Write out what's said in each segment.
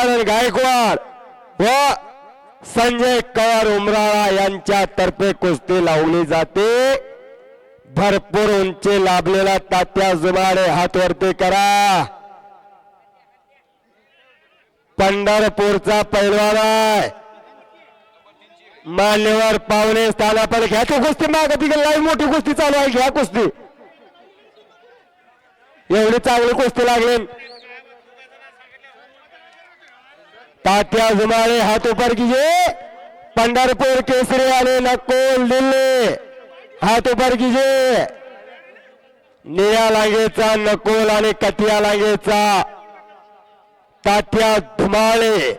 गजानन गायकवाड व संजय कवार उमराळा यांच्या तर्फे कुस्ती लावली जाते। भरपूर उंची लाभलेला तात्या जुमाडे हात वरती करा। पंढरपूरचा पैलवान आहे मान्यवर पाहुणे स्थान आपण घ्या तो कुस्ती मागे तिकडे लाईव्ह मोठी कुस्ती चालू आहे घ्या कुस्ती एवढी चांगली कुस्ती लागली। तात्या जुमाळे हात ऊपर कीजिए पंढरपूर केसरी आणि नकोल दिल्ली हात ऊपर कीजिए। निळ्या लांगेचा नकोल आणि कटिया लांगेचा तात्या धुमाळे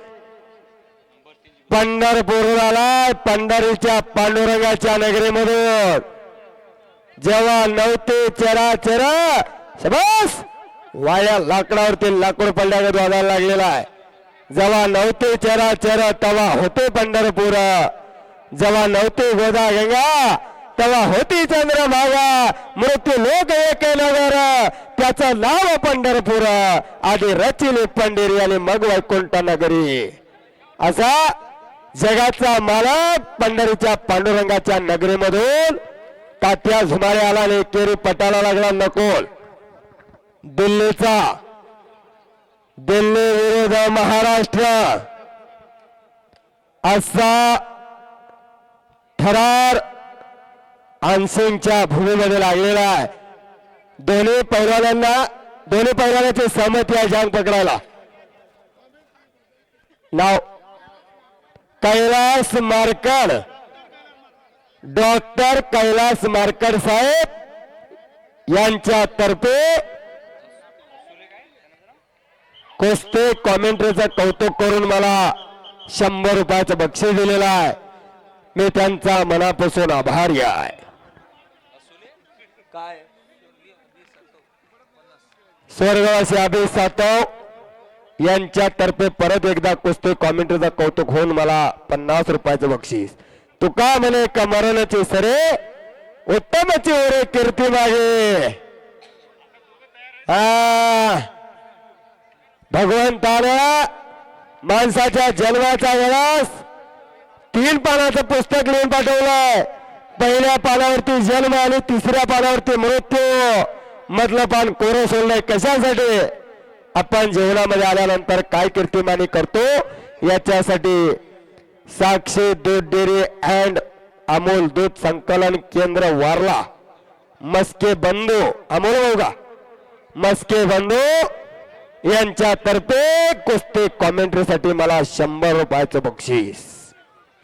पंढरपूरला पंढरीच्या पांडुरंगाच्या नगरीमधून जेव्हा नव्हते चराचर बस वाया लाकडावरती लाकूड पडल्यागत वाजायला लागलेला आहे। जेव्हा नव्हते चराचर तेव्हा होते पंढरपूर, जेव्हा नव्हते गोदा गंगा तेव्हा होती चंद्रभागा। मृत्यू लोक एक नगर त्याचं नाव पंढरपूर, आधी रचिले पंढरी आणि मग वैकुंठ नगरी। असा जगाचा मालक पंढरीच्या पांडुरंगाच्या नगरीमधून तात्या झुमारे आला आणि केरी पटाला लागला नकोल दिल्लीचा। दिल्ली विरुद्ध महाराष्ट्र असा ठरार अनसिंगच्या भूमीमध्ये लागलेला आहे। दोन्ही पैलवानांची सहमती आहे जांग पकडायला। नाव कैलास मारकड, डॉक्टर कैलास मारकड साहेब यांच्या तर्फे कुस्ती कॉमेंट्रीचं कौतुक करून मला 100 रुपयाचं बक्षीस दिलेलं आहे। मी त्यांचा मनापासून आभारी आहे। स्वर्गवासी अभि सातव यांच्या तर्फे परत एकदा कुस्ती कॉमेंट्रीचं कौतुक होऊन मला 50 रुपयाचं बक्षीस। तुका म्हणे कमरणाचे सरे उत्तमची ओरे कीर्ती मागे। भगवंतानं माणसाच्या जन्माचा वेळास 3 पानाचं पुस्तक लिहून पाठवलंय। पहिल्या पानावरती जन्म आणि तिसऱ्या पानावरती मृत्यू, मधलं पान कोरं सोडलंय कशासाठी? आपण जीवनामध्ये आल्यानंतर काय कीर्तिमानी करतो याच्यासाठी। साक्षी दूध डेअरी अँड अमूल दूध संकलन केंद्र वारला मस्के बंधू अमोल होगा मस्के बंधू यांच्या तर्फे कुस्ती कॉमेंट्रीसाठी मला 100 रुपयाचं बक्षीस।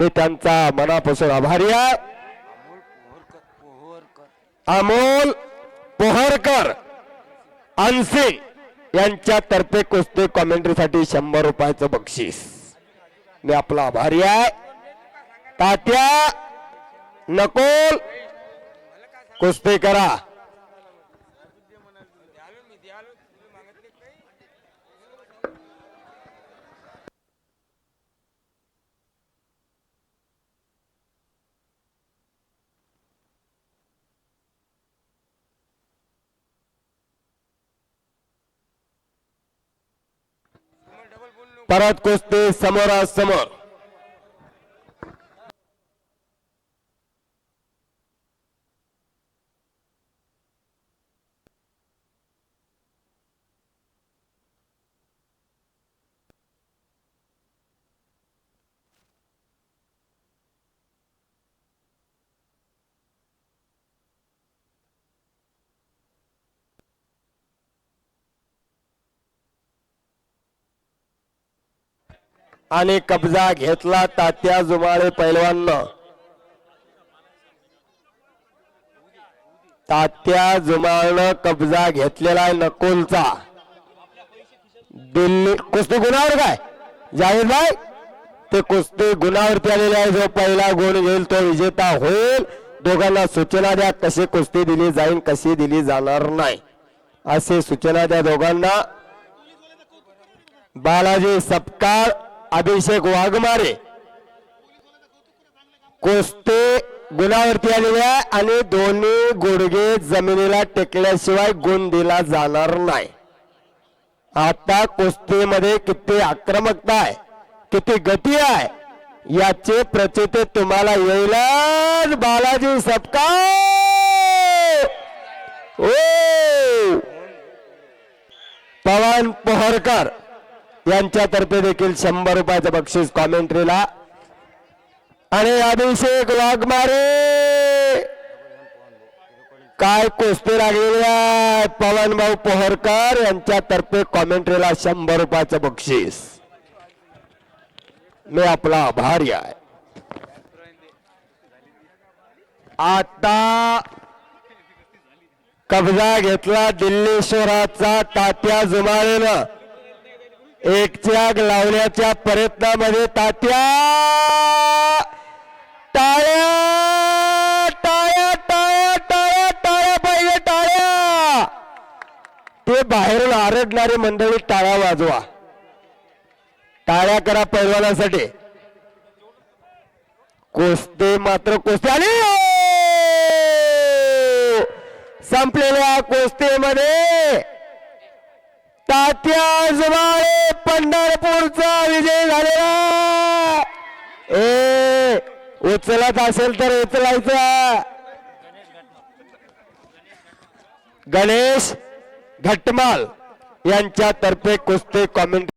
मी त्यांचा मनापासून आभारी आहे। अमोल पोहरकर अनसिंग यांच्या तर्फे कुस्ती कॉमेंट्रीसाठी 100 रुपयाचं बक्षीस। मी आपला आभारी आहे। तात्या नकोल कुस्ती करा। परत कुस्ती समोरासमोर। आणि कब्जा घेतला तात्या जुमाळे पैलवाननं। तात्या जुमाळनं कब्जा घेतलेला आहे नकोलचा। दिल्ली कुस्ती गुणावर काय जावेद भाई ते कुस्ती गुणावरती आलेले आहे। जो पहिला गुण घेईल तो विजेता होईल। दोघांना सूचना द्या कशी कुस्ती दिली जाईल कशी दिली जाणार नाही असे सूचना द्या दोघांना। बालाजी सपकाळ अभिषेक वाघमारे कुस्ती गुणावरती आलेले आहे आणि दोन्ही गुडघे जमिनीला टेकल्याशिवाय गुण दिला जाणार नाही। आता कुस्तीमध्ये किती आक्रमकता आहे, किती गती आहे याचे प्रचिती तुम्हाला येईलच. बालाजी सपकाळ, ओ पवन पोहरकर यांच्यातर्फे देखील 100 रुपयाचं बक्षीस कॉमेंट्रीला. आणि अभिषेक वाघमारे काय कुस्ती लागलेली आहे. पवन भाऊ पोहरकर यांच्यातर्फे कॉमेंट्रीला 100 रुपयाचं बक्षीस. मी आपला आभारी आहे. आता कब्जा घेतला दिल्ली शहराचा तात्या जुमारेनं. एक चाक लावण्याच्या प्रयत्नामध्ये तात्या टाळ्या टाळ्या टाळ्या टाळ्या टाळ्या पाहिजे टाळ्या. ते बाहेरून आरडणारी मंडळी टाळ्या वाजवा, टाळ्या करा पैलवानासाठी. कुस्ती मात्र कुस्ती आली. संपलेल्या कुस्तीमध्ये तात्या जुमारे पंढरपूरचा विजय झालेला. उचलत असेल तर उचलायचा. गणेश घटमाल यांच्यातर्फे कुस्ती कॉमेंट